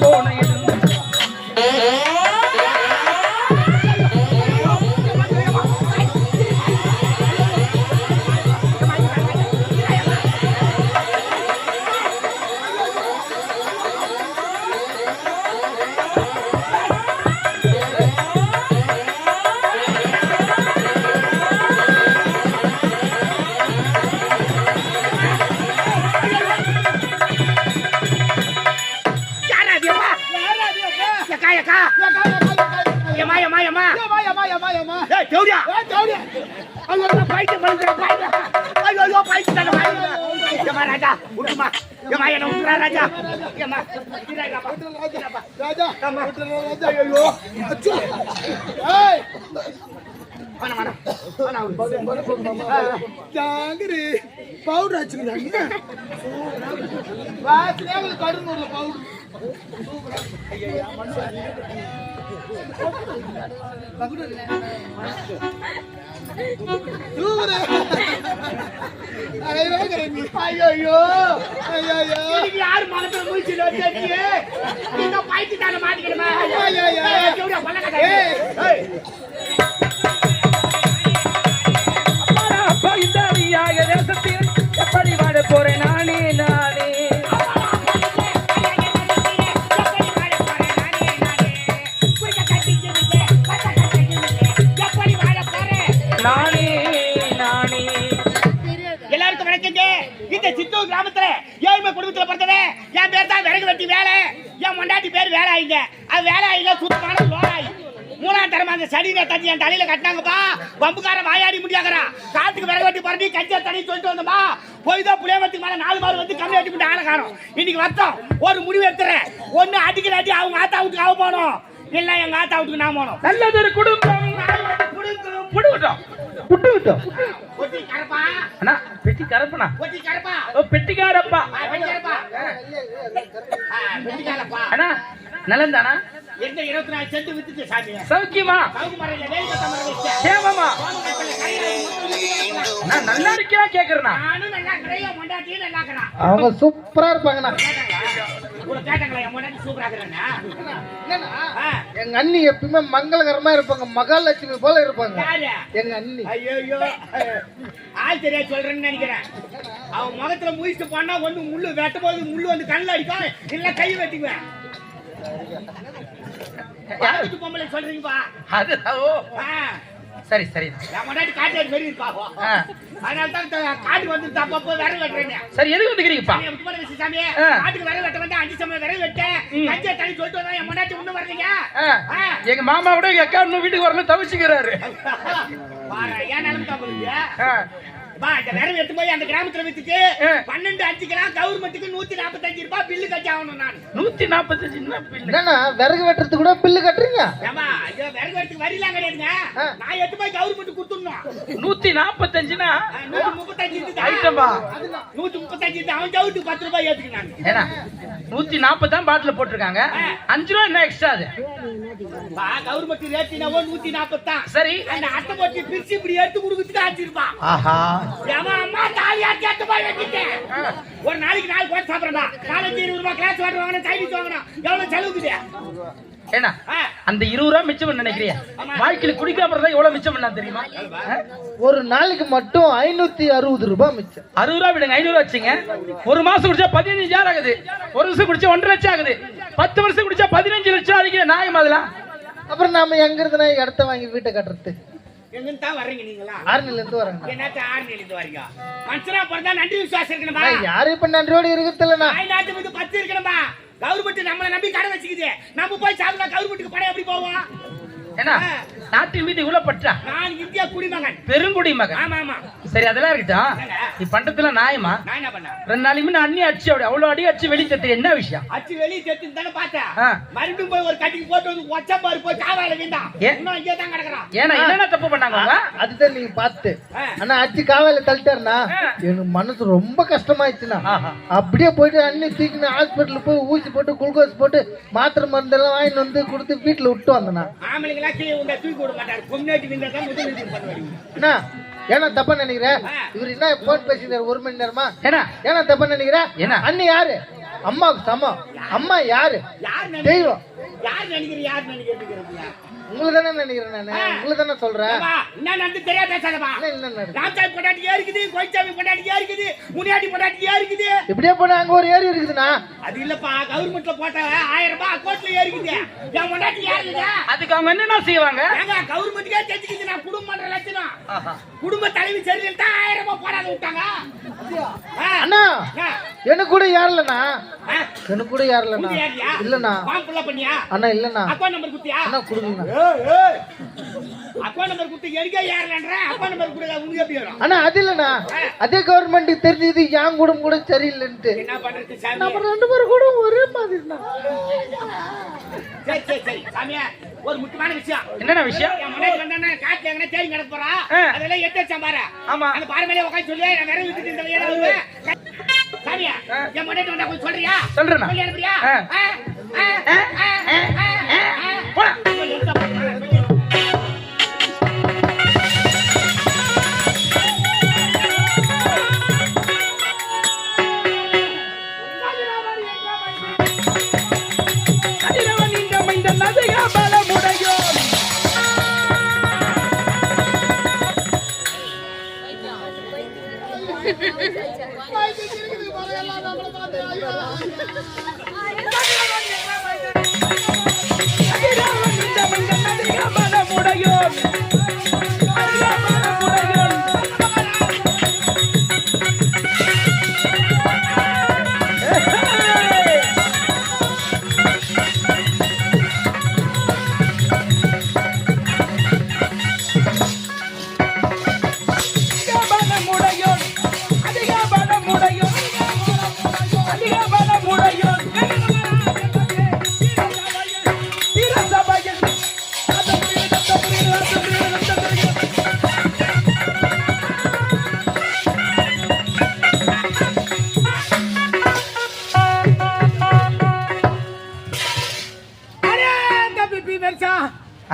போன பவுடர் வச்சுக்கிறாங்க கடுநூறுல பவுடர் யாரு மனத்துல மூச்சு பைத்து மாட்டிக்கிறமா தேசத்தில் எப்படி வாழ போறேன் நானே நானே நானே நானே. எல்லாருக்கும் வணக்கங்க. இந்த சித்தூர் கிராமத்துல ஏழ்மை குடும்பத்துல பிறந்தது. என் பேர் தான் விறகு வெட்டி வேலை. என் மொண்டாட்டி பேர் வேலை ஆயிங்க. அது வேலை ஆயில சுத்தமான லோடாயி மூணாம் தரமா அந்த சடினை தண்ணி என் தலையில கட்டினாங்கப்பா. பம்புக்கார வாயாடி முடியாங்கறா. காட்டுக்கு விறகு வெட்டி பறந்து கஞ்சா தண்ணி சொல்லிட்டு வந்தோமா. போய்தான் புளியமரத்துக்கு மேல 4 மாடு வந்து கம்மி வெட்டி ஆளை காணும். இன்னைக்கு வந்தோம் ஒரு முடிவு எடுத்துறேன். ஒண்ணு அடிக்கிற அடி அவங்க ஆத்தா வீட்டுக்கு அவ போனோம், இல்ல எங்க ஆத்தா வீட்டுக்கு நான் போனோம். நல்லது குடும்பம் பெட்டி கரப்பா பெட்டிக்காரப்பா அண்ணா நலந்தானா எந்த 24 சென்ட் வித்துச்சு சாமி. சௌக்கியமா சேமமா நான் நல்லா இருக்கியா கேக்குறேனா? நானும் நல்லா கரையா மண்டாட்டி நல்லா இருக்கறா. அவங்க சூப்பரா இருப்பாங்கண்ணா. கூட கேட்டங்களா என் மண்டாட்டி சூப்பரா இருக்கறனா? என்னன்னா எங்க அண்ணி எப்பவுமே மங்களகரமா இருப்பாங்க. மகாலட்சுமி போல இருப்பாங்க. யாரு? எங்க அண்ணி. ஐயோ ஆள் தெரியா சொல்றேன்னு நினைக்கிறேன். அவன் முகத்துல முயற்சி பண்ணா வந்து முள்ளு வெட்டும் போது முள்ளு வந்து கண்ணில் அடிக்கும், இல்ல கை வெட்டிக்குவேன். யாருக்கு பொம்பளை சொல்றீங்கப்பா? அது சரி சரி காட்டு வெறி இருப்பாங்க. அதனால தான் காட்டுக்கு வந்து தப்பப்போ விரல் வெட்டுறேன். சரி எதுக்கு வந்துக்கிறீங்கப்பா? சாமி காட்டுக்கு விரல் வெட்ட வந்து 5 சமயம் விரல் வெட்ட கஞ்சா தண்ணி சொல்லிட்டு வந்தா என் முன்னாடி ஒண்ணு வரலீங்க. எங்க மாமா கூட எங்க அக்கா இன்னும் வீட்டுக்கு வரணும் தவிச்சுக்கிறாரு. ஏன் நிலைமை தான் போகுது? இந்த விரல் வெட்டு போய் அந்த கிராமத்துல வித்துட்டு 12 அடிச்சுக்கலாம். கவர்மெண்ட்டுக்கு 145 ரூபாய் பில்லு கட்டி ஆகணும். நான் 145 விறகு வெட்டுறது கூட பில்லு கட்டுறீங்க? ஆமா ஐயோ விறகு வெட்டுக்கு வரிலாம் கிடையாதுங்க. நான் எட்டு போய் கவர்மெண்ட் கொடுத்துடணும். 145னா 135 ஐட்டமா 135 அவன் ஜவுட்டுக்கு 10 ரூபாய் ஏத்துக்கிறாங்க. ஏன்னா 140 தான் பாட்டில் போட்டிருக்காங்க. 5 ரூபாய் என்ன எக்ஸ்ட்ரா? அது கவர்மெண்ட் ரேட்டினாவோ 140 தான். சரி அந்த அட்டை போட்டு பிரிச்சு இப்படி எடுத்து கொடுக்குறதுக்கு ஆச்சிருப்பா. ஆஹா அம்மா தாலியா கேட்டு போய் வச்சுட்டேன். ஒரு நாளைக்கு 4 கோட் சாப்பிடுறா. காலேஜ் 20 ரூபாய் கிளாஸ் வாட்டர் வாங்கணும், சைடிஸ் வாங்கணும். எவ்வளவு செலவுக்குது? ஏன்னா அந்த 20 ரூபாய் மிச்சம் பண்ண நினைக்கிறியா? வாழ்க்கையில குடிக்காம இருந்தா எவ்வளவு மிச்சம் பண்ணா தெரியுமா? ஒரு நாளைக்கு மட்டும் 560 ரூபாய் மிச்சம். 60 ரூபாய் விடுங்க, 500 வச்சுங்க. ஒரு மாசம் குடிச்சா 15,000 ஆகுது. ஒரு வருஷம் குடிச்சா 1.5 லட்சம் ஆகுது. 10 வருஷம் குடிச்சா 15 லட்சம் ஆகுது. நியாயம் அதெல்லாம். அப்புறம் நாம எங்க இருந்தா இடத்த வாங்கி வீட்டை கட்டுறது? எங்கன்னு வரீங்க நீங்களா? ஆர்னில இருந்து வரேன். என்னத்த ஆர்னில இருந்து வரீங்க? மனுஷனா பிறந்தா நன்றி விசுவாசம் இருக்கணுமா? யாரு இப்ப நன்றியோட இருக்குதுல்லண்ணா? நாட்டு மீது 10 இருக்கணுமா? கவர்மெண்ட் நம்மள நம்பி கடை வச்சுக்குது. நம்ம போய் சாப்பிட்டா கவர்மெண்ட்டுக்கு பணம் எப்படி போவோம்? ஏன்னா நாட்டின் மீது இவ்வளவு பற்றா? நான் இந்தியா குடிமகன், பெருங்குடிமகன். ஆமா ஆமா சரி அதெல்லாம் இருக்கட்டும். நீ பண்றதுல நியாயமா? நான் என்ன பண்ண? 2 நாளைக்கு முன்ன அண்ணி அடிச்சு அப்படி அவ்வளவு அடி அடிச்சு வெளியே செத்து என்ன விஷயம்? அடிச்சு வெளியே செத்து தானே பார்த்தேன். மறுபடியும் போய் ஒரு கட்டிங் போட்டு வந்து ஒச்சப்பாரு போய் காவால வீண்டா. இன்னும் இங்கே தான் கிடக்குறான். ஏன்னா என்னென்ன தப்பு பண்ணாங்க அவங்க? அதுதான் நீங்க பார்த்து அண்ணா அடிச்சு காவால தள்ளிட்டாருனா எனக்கு மனசு ரொம்ப கஷ்டமாயிடுச்சுண்ணா. அப்படியே போயிட்டு அண்ணி தூக்கின ஹாஸ்பிட்டல் போய் ஊசி போட்டு குளுக்கோஸ் போட்டு மாத்திரை மருந்தெல்லாம் வாங்கிட்டு வந்து கொடுத்து வீட்டுல விட்டு வந்தேண்ணா. ஏன்னா தப்பா நினைக்கிறேன்? இவர் என்ன போன் பேசினார் 1 மணி நேரமா? ஏன்னா தப்பா நினைக்கிறேன்? அண்ணி யாரு? அம்மாவுக்கு சமம். அம்மா யாரு? தெய்வம். யார் நினைக்கிறீங்க? யார் நினைக்கிறீங்க? உங்களை தானே நினைக்கிறேன் நானு. உங்களை தானே சொல்றேன். என்ன நடந்து தெரியாத பேசாதப்பா. ராமசாமி பொண்டாட்டியா இருக்குது, கோயிச்சாமி பொண்டாட்டியா இருக்குது, முனியாண்டி பொண்டாட்டியா இருக்குது. இப்படியே போனா அங்க ஒரு ஏரி இருக்குதுண்ணா. அது இல்லப்பா, கவர்மெண்ட்ல போட்ட 1000 ரூபாய் அக்கௌண்ட்ல ஏறிக்குது. என் பொண்டாட்டி யாருங்க? அதுக்கு அவங்க என்ன செய்வாங்க? ஏங்க கவர்மெண்ட்க்கே தெரிஞ்சுக்குது நான் குடும்பம் பண்ற லட்சணம். குடும்ப தலைவி சரியில்லை தான் 1000 ரூபாய் போடாத விட்டாங்க. அண்ணா எனக்கு கூட யாருலண்ணா? எனக்கு கூட யாருலண்ணா? இல்லண்ணா. பாம்புல பண்ணியா? அண்ணா இல்லண்ணா. Account number குத்தியா? அண்ணா கொடுங்க. அக்கௌண்ட் நம்பர் குத்தி எங்க யாருலன்ற அக்கௌண்ட் நம்பர் கொடுங்க. உங்களுக்கு எப்படி வரும்? அண்ணா அது இல்லண்ணா. அதே கவர்மெண்ட்டுக்கு தெரிஞ்சது என் குடும்பம் கூட சரியில்லைன்ட்டு. என்ன பண்றது சாமி? நம்ம 2 பேரும் கூட ஒரே மாதிரி தான். சரி சரி சரி சாமியா, ஒரு முக்கியமான விஷயம். என்னென்ன விஷயம்? என் முன்னாடி வந்தானே காட்டுல எங்கனே தேடி கிடக்க போறா. அதெல்லாம் எடுத்து வச்சான் பாரு. ஆமா. அந்த பாரு மேலே உட்கார்ந்து சொல்லி நான் வேற விட்டுட்டு இந்த வழியா வருவேன். சாமியா, என் முன்னாடி வந்தா கொஞ்சம் சொல்றியா? சொல்றேன். சொல்லி அனுப்புறியா? போடா.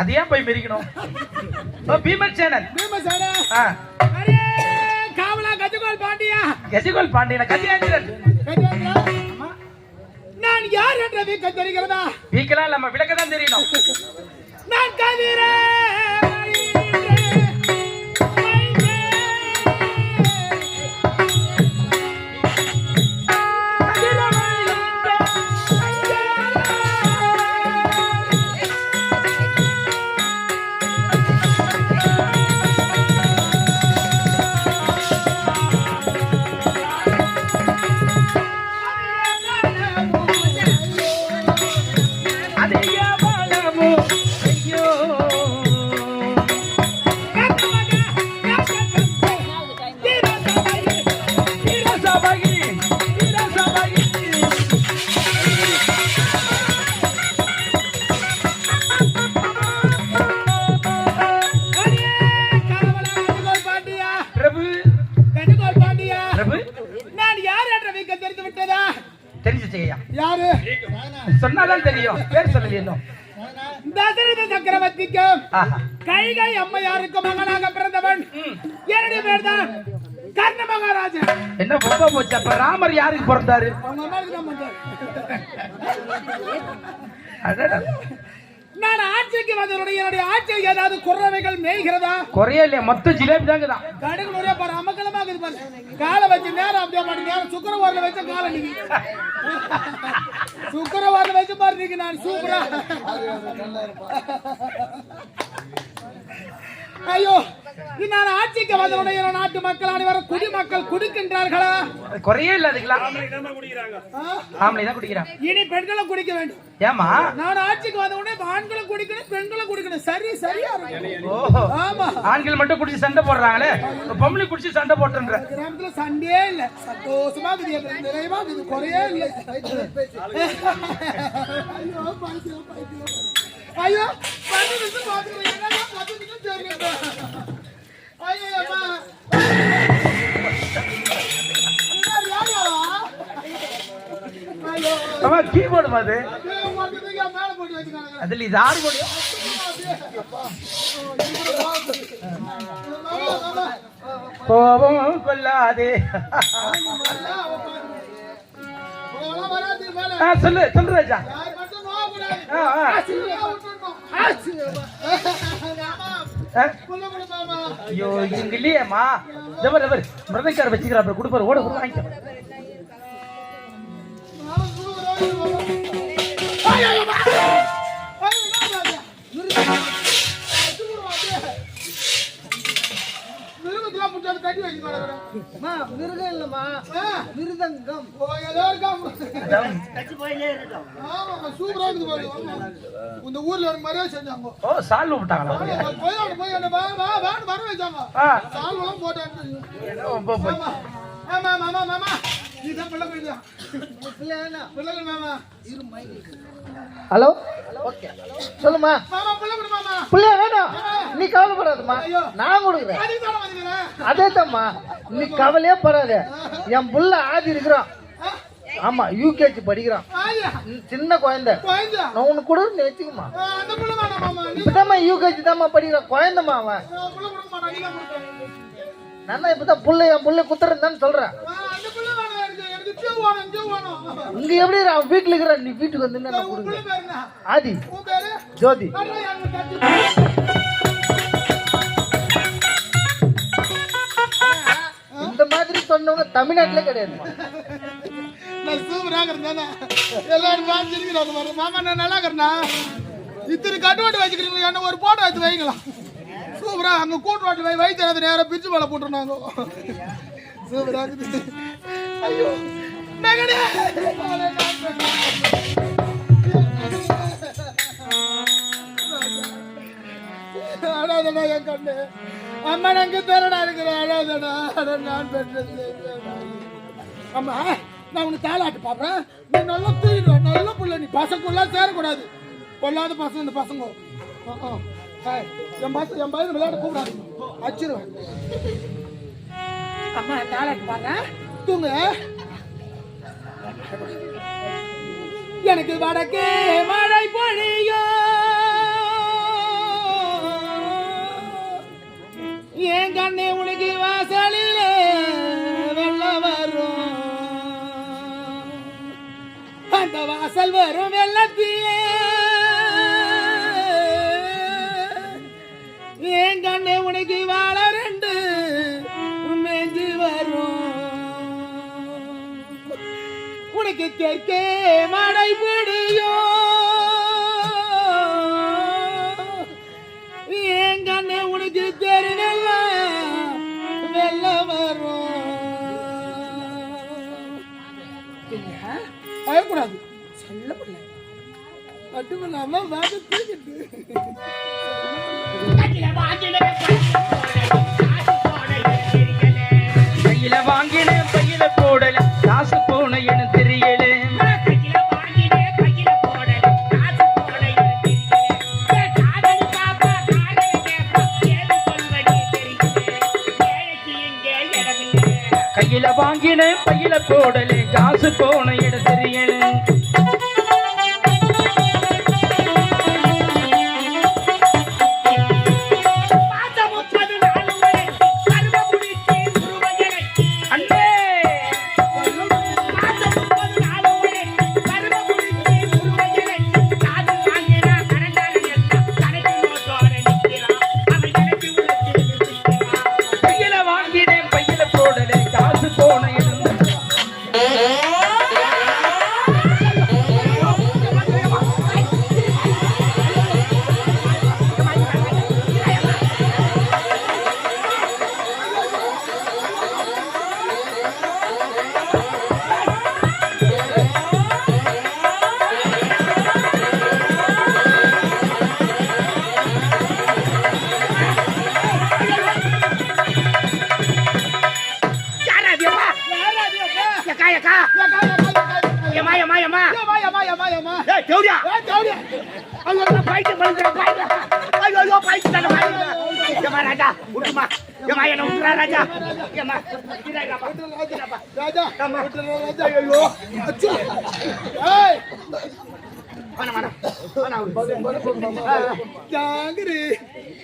அது ஏன் போய் மிரிக்கணும்? பீமர் சேனல். அரே காவலா கஜகோல் பாண்டியா. கஜகோல் பாண்டியனா? கஜேந்திரன். நான் யார் என்ற வீக்கம் தெரிகிறதா? வீக்கலாம் நம்ம விளக்க தான் தெரியணும். நான் கதிரே சொன்னாதான் தெரியும். பேர் சொல்லலையோ? தசரத சக்கரவர்த்திக்கு கைகை அம்மையாருக்கு மகனாக பிறந்தவன் என்னுடைய பேர் தான் கர்ண மகாராஜா. என்ன பொம்பா போச்சு? அப்ப ராமர் யாருக்கு பிறந்தாரு? நான் ஆட்சிக்கு வந்தவருடைய என்னுடைய ஆட்சியில் ஏதாவது குறவைகள் மேய்கிறதா? குறைய இல்லையா? மொத்தம் ஜிலேபி தாங்கதான். கடுகு நிறைய பாரு, அமக்கலமா இருக்குது பாரு. காலை வச்சு நேரம் அப்படியே மாட்டேன். நேரம் சுக்கரவாரில் வச்ச காலை நீங்க சுக்கரவாரில் வச்ச மாதிரி நீங்க நான் சூப்பரா. ஐயோ, நான் ஆட்சிக்கு வந்தவுடைய நாட்டு மக்கள் அனைவரும் குடிமக்கள் குடிக்கின்றார்களா? குறையே இல்ல. அதுக்கெல்லாம் ஆம்பளை தான் குடிக்கிறாங்க. இனி பெண்களும் குடிக்க வேண்டும். ஏமா? நான் ஆட்சிக்கு வந்தவுடனே ஆண்களும் குடிக்கணும், பெண்களும் குடிக்கணும். சரி சரியா? ஆமா. ஆண்கள் மட்டும் குடிச்சு சண்டை போடுறாங்களே, பொம்பளை குடிச்சு சண்டை போட்டுன்ற கிராமத்துல சண்டையே இல்ல. சந்தோஷமா இருக்குது, நிறைவா இது குறையே இல்லை. ஐயோ, 10 நிமிஷம் பாத்துக்கிறேன். 10 நிமிஷம் தெரியும். கீபோர்டு மாதிரி அதுல இது ஆறு முடியும். கோபம் கொள்ளாதே. சொல்லு சொல்லு ராஜா. ஐயோ இங்க இல்லையேம்மா. ஜபர் ஜபர் மிருதங்கார வச்சுக்கிறாரு கொடுப்பாரு ஓட கூட வாங்கிக்க. மிருகம் இல்லம்மா, மிருதங்கம். இந்த ஊர்ல மாதிரியே செஞ்சாங்க. ஓ சால்வ் விட்டாங்களா? வர வச்சாங்க. சால்வெல்லாம் போட்டாங்க. ஹலோ சொல்லுமா. பிள்ளைய வேணும், நீ கவலைப்படாதம்மா, நான் கொடுக்குறேன். அதே தான்மா, நீ கவலையே படாத. என் புள்ள ஆதி இருக்கிறான். ஆமா யூகேஜி படிக்கிறான், சின்ன குழந்தை. நான் உனக்கு கூட வச்சுக்குமா. இப்பதாம்மா யூகேஜி தான்மா படிக்கிறான், குழந்தைமா அவன். நான் இப்பதான் புள்ள என் புள்ள குத்துறேன்னு சொல்றேன். இங்க எப்படி அவன் வீட்டுல இருக்கிறான், நீ வீட்டுக்கு வந்து கொடுங்க. ஆதி ஜோதி இந்த மாதிரி சொன்னவங்க தமிழ்நாட்டுல கிடையாது. நான் சூப்பராக இருந்தேன், எல்லாரும் பார்த்துருக்கிறாங்க. மாமா நான் நல்லா இருக்கிறேன்னா இத்தனை கட்டுவாட்டு வச்சுக்கிறீங்களா, என்ன ஒரு போட்டோ எடுத்து வைக்கலாம். சூப்பரா அங்க கூட்டு வாட்டு வைத்தியத்தை நேரம் பிரிச்சு மேல போட்டுருந்தாங்க. சூப்பரா இருக்குது. ஐயோ மகனே அழாதடா என் கண்ணு. அம்மா நாங்க தரடா இருக்கிறேன். அழாதடா நான் பெற்றது. அம்மா நான் உனக்கு தாளாட்டு பாப்பேன். நீ நல்லா தூக்கிடுவேன், நல்ல பிள்ளை. நீ பசங்க சேரக்கூடாது, கொள்ளாத பசங்க. இந்த பசங்க என் பையன் விளையாட கூப்பிடாது, அச்சிருவேன். அம்மா தாளாட்டு பாடுறேன், தூங்க. எனக்கு வடக்கே மழை பொழியோ, என் கண்ணே உனக்கு வாசலிலே வெள்ளம் வரும். அந்த வாசல் வரும் வெள்ளத்திலே என் கண்ணே உனக்கு வாழ ரெண்டு மேஞ்சி வரும். உனக்கு தெற்கே மழை பொழியோ, என் கண்ணே உனக்கு தெருவெல்ல வெள்ள வரும். பயப்படாது, சொல்ல முடியல. மட்டும் இல்லாம வாங்க தூக்கிட்டு கையில வாங்கினேன் பையில போடல, காசு போன என தெரியல. கையில வாங்கினேன் பையில போடல, காசு போன என தெரியல.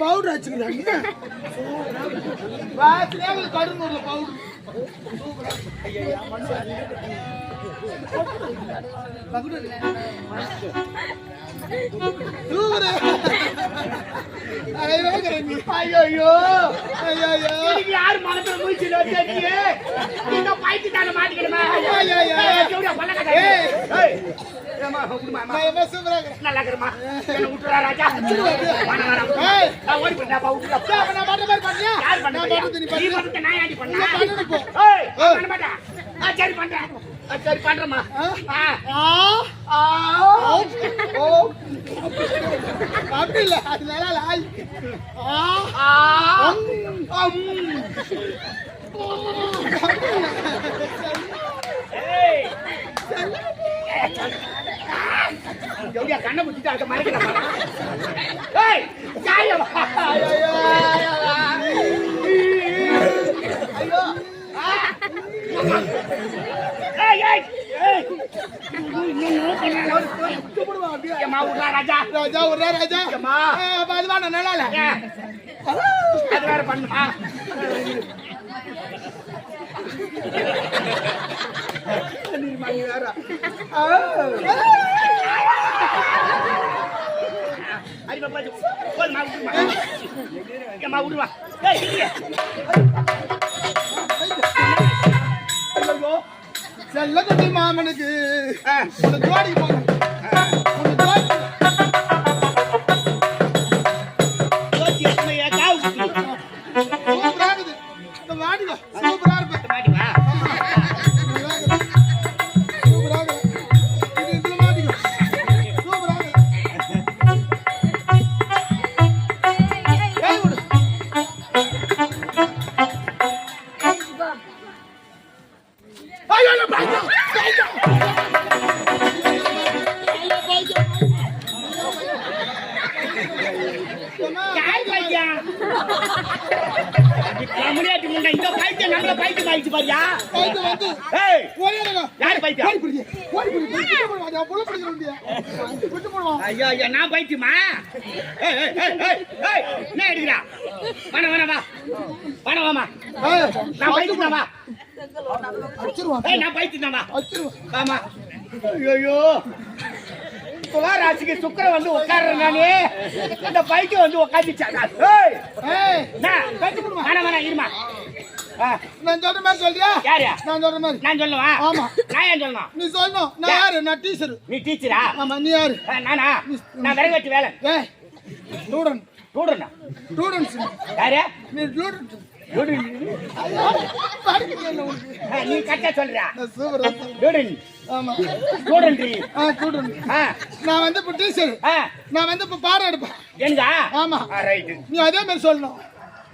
பவுடர் வச்சுக்கிறாங்க. கடலூர்ல பவுடர் சூப்பரா ஐயோ ஐயோ ஐயோ இன்னைக்கு யார் மனசுல மூச்சில வச்சீங்க நீங்க பைத்தி தான மாட்டிக்கணுமா ஐயோ ஜோடியா பல்லக்கடை ஏய் ஏமா குடுமா நான் சூப்பரா நல்லா இருக்கறமா என்ன விட்டுறா ராஜா ஏய் நான் ஓடி போறேன் பா விட்டுறா நான் பண்ண மாதிரி பண்ணியா யார் பண்ணா நான் பண்ணது நீ நீ பண்ணது நான் ஏடி பண்ணா நான் பண்ணது போ. ஏய் பண்ண மாட்டா சரி பண்றேன் சரி பண்றேமா ஓ அப்படி இல்ல அது நல்லா லாய் ஏய் ஜோடியா கண்ணை புடிச்சிட்டு அங்க மறைக்கறமா ஏய் காயவா ஐயோ ஏய் ஏய் ஏய் ஏமா உடா ராஜா ராஜா ஒரு ராஜா ஏமா அதுவா நான் நல்லா இல்ல அது வேற பண்ணுமா நீ வேற ஐ பாப்பா போய் மா விடுமா ஏமா விடுமா ஏய் இல்ல ஐயோ செல்லகுட்டி மாமனுக்கு ஒரு ஜோடி போங்க ஒரு ஜோடி ஜோதி அம்மையா காவு சூப்பரா இருக்குது இந்த வாடிங்க சூப்பரா இருக்கு மாடி வா சூப்பரா இருக்கு இது இதுல மாடிங்க சூப்பரா இருக்கு ஏய் விடு ஐயோ பாய்ச்சா யார் பையா கம்யூனிட்டி முண்டை இந்த பைத்தியம் நம்மள பைத்தியம் ஆயிச்சு பாரியா பாய்ச்சா வந்து ஏய் ஓடிடுங்க யார் பைத்தியம் ஓடி புடி புள்ள பிடிக்கிறோம் விட்டு போடுவோம் ஐயா ஐயா நான் பைத்தியமா ஏய் ஏய் ஏய் ஏய் ஏய் என்ன எடுக்குறா வா வாமா நான் பைத்தியம் வா அடிச்சிருவான் ஏய் நான் பைத்தியம் வா அடிச்சிருவான் ஆமா ஐயோ துலா ராசிக்கு சுக்கிரன் வந்து உட்கார்றேன் நானே இந்த பைத்தியம் வந்து உட்காந்துச்சாடா ஏய் ஏய் நான் வேணா இருமா நான் சொல்ற மாதிரி சொல்றியா யாரு நான் சொல்ற மாதிரி நான் சொல்லவா ஆமா. நான் ஏன் சொல்லணும் நீ சொல்லணும் நான் யாரு நான் டீச்சர் நீ டீச்சரா ஆமா நீ யாரு நானா நான் விறகு வேலை ஏய் ஸ்டூடண்ட் ஸ்டூடெண்டா ஸ்டூடண்ட்ஸ் யாரு நீ ஸ்டூடண்ட் நீ கரெக்டா சொல்றியா சூப்பரா ஸ்டூடெண்ட் ஆமா ஸ்டூடெண்ட் ஸ்டூடண்ட் நான் வந்து இப்ப டீச்சர் நான் வந்து இப்ப பாடம் எடுப்பேன் எனக்கா ஆமா ரைட் நீ அதே மாதிரி சொல்லணும்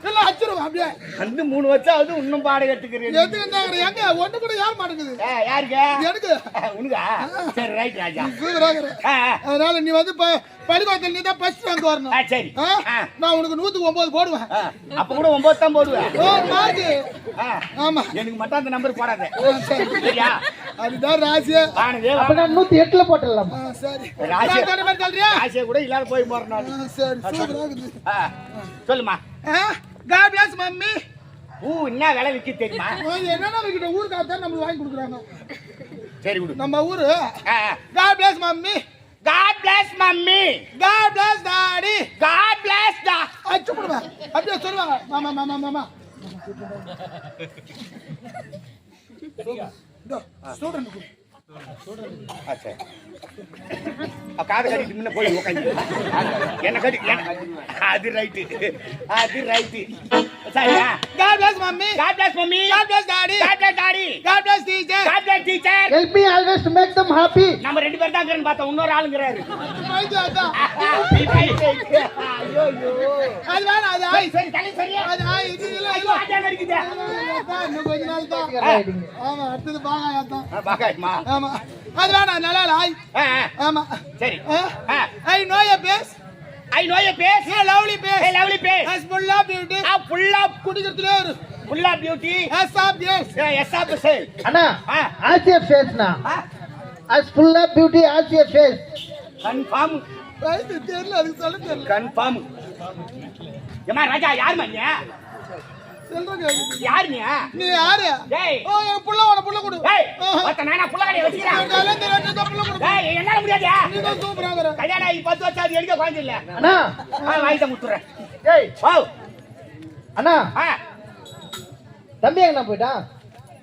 இல்ல அச்சிருவா அப்படியே வந்து 3 வருஷம் ஆகுது இன்னும் பாடம் கத்துக்கிறேன் எதுக்கு இருந்தாங்க எங்க ஒண்ணு கூட யார் மாட்டேங்குது யாருக்கு எனக்கு உனக்கா சரி ரைட் ராஜா சூப்பராக அதனால நீ வந்து பள்ளிக்கூடத்தில் நீ தான் ஃபர்ஸ்ட் ரேங்க் வரணும் சரி நான் உனக்கு 109 போடுவேன் அப்ப கூட 9 தான் போடுவேன் மார்க் ஆமா எனக்கு மட்டும் அந்த நம்பர் போடாத சரி சரியா அதுதான் ராசி வானதே அப்ப நான் 108ல போட்டுடலாம் சரி ராசி. நான் சொன்ன மாதிரி சொல்றியா ஆசை கூட இல்லாத போய் போறேன் நான் சரி சூப்பராக இருக்குது சொல்லுமா God bless மம்மி என்ன விலை விற்க தெரியுமா என்னன்னா வைக்கிட்ட ஊருக்கு தான் நம்மளுக்கு வாங்கி கொடுக்குறாங்க சரி விடு நம்ம ஊரு God bless mummy God bless mummy God bless daddy God bless டா அச்சு போடுவேன் அப்படியே சொல்லுவாங்க மாமா மாமா மாமா ஸ்டூடண்ட் சரி காது கட்டிட்டு முன்ன போய் உட்காந்து என்ன கட்டி அது ரைட்டு சரியா God bless mummy God bless mummy God bless daddy God bless daddy God bless teacher God bless teacher help me always to make them happy நம்ம 2 பேர் தான் இருக்கறன்னு பார்த்தா இன்னொரு ஆளுங்கறாரு ஐயோ அது வேணா அது ஆய் சரி தலை சரியா அது ஆய் இது இல்ல ஐயோ அதான் இருக்குது இன்னும் கொஞ்ச நாள் தான் ஆமா அடுத்தது பாகாயா தான் பாகாயமா ஆமா அது வேணா நல்லா இல்ல ஆய் ஆமா சரி I know your face I know your face. Hey, lovely face. Hey, lovely face. As full of beauty. Full of குடிக்கிறதுல ஒரு full of beauty. As of yes. Yes of say. Anna as your face na as full of beauty as your face Confirm. Right தெரியல அதுக்கு சொல்ல தெரியல Confirm. ஏமா ராஜா யார் மன்னியா சில்லறை கேக்குது. யாரு நீ? நீ யாரு? டேய். ஓ, என் புள்ள வேணும், புள்ள கொடு. டேய், ஒருத்தன் நானா புள்ள கடையை வச்சுக்கிறேன். எனக்கு அதெல்லாம் தெரியாது, இந்த புள்ள கொடு. டேய், என்னால முடியாதா? நீ தான் சூப்பராங்கிற. கல்யாணம் ஆகி 10 வருஷம் ஆகுது, எடுக்க குழந்தை இல்ல. அண்ணா வாங்கிட்ட முத்துறேன். ஏய் ஓ, அண்ணா ஆ, தம்பி எங்கண்ணா போயிட்டான்?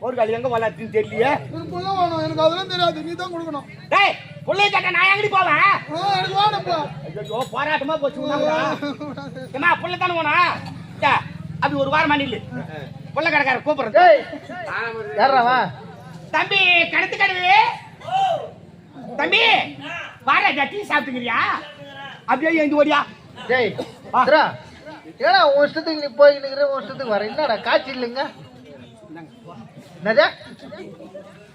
ஒரு கால் எங்க வளர்த்துன்னு தெரியலையே. எனக்கு புள்ள வேணும், எனக்கு அதெல்லாம் தெரியாது, நீ தான் கொடுக்கணும். டேய், புள்ளைய கேட்ட நான் எங்கடி போவேன்? எனக்கு வேணும்ப்பா. ஐயோ, போராட்டமா போச்சு உனக்கு. ஏம்மா, புள்ள தானே வேணும்? டே, அப்படி ஒரு வாரமா நில்லு. புள்ள கடைக்காரர் கூப்பிடுறது. ஏய் யாரா வா? தம்பி, கணத்து கடுவு. தம்பி, வாராஜா டீ சாப்பிட்டுக்கிறியா? அப்படியே எழுந்து ஓடியா. டேய் சித்ரா ஏடா உன் இஷ்டத்துக்கு நீ போய் நிக்கிற, உன் இஷ்டத்துக்கு வர. என்னடா காட்சி இல்லைங்க? என்னதா?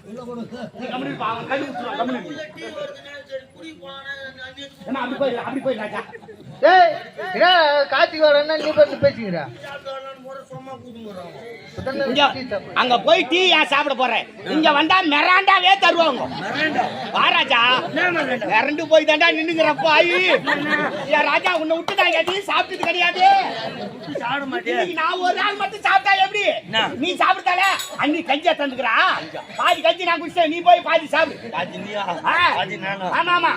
நீ கம்முனு இருப்பா, அவன் கழுவி விட்டுருவான், கம்முனு இரு. ஏம்மா, அப்படி போய் ராஜா. டேய் என்ன காட்சிக்கு வரேன்னா நீ போய் பேசிக்கிற. இங்க அங்க போய் டீ ஏன் சாப்பிட போறேன்? இங்க வந்தா மெராண்டாவே தருவாங்க. வாராஜா, மிரண்டு போய் தாண்டா நின்னுங்கிறப்ப ஆயி. ஏன் ராஜா, உன்னை விட்டுட்டாங்க, நீ சாப்பிட்டது கிடையாது. இன்னைக்கு நான் ஒரு நாள் மட்டும் சாப்பிட்டா எப்படி? நீ சாப்பிட்டால அன்னி கஞ்சியா தந்துக்கிறா. பாதி கஞ்சி நான் குடிச்சேன், நீ போய் பாதி சாப்பிடு. ஆமா ஆமா.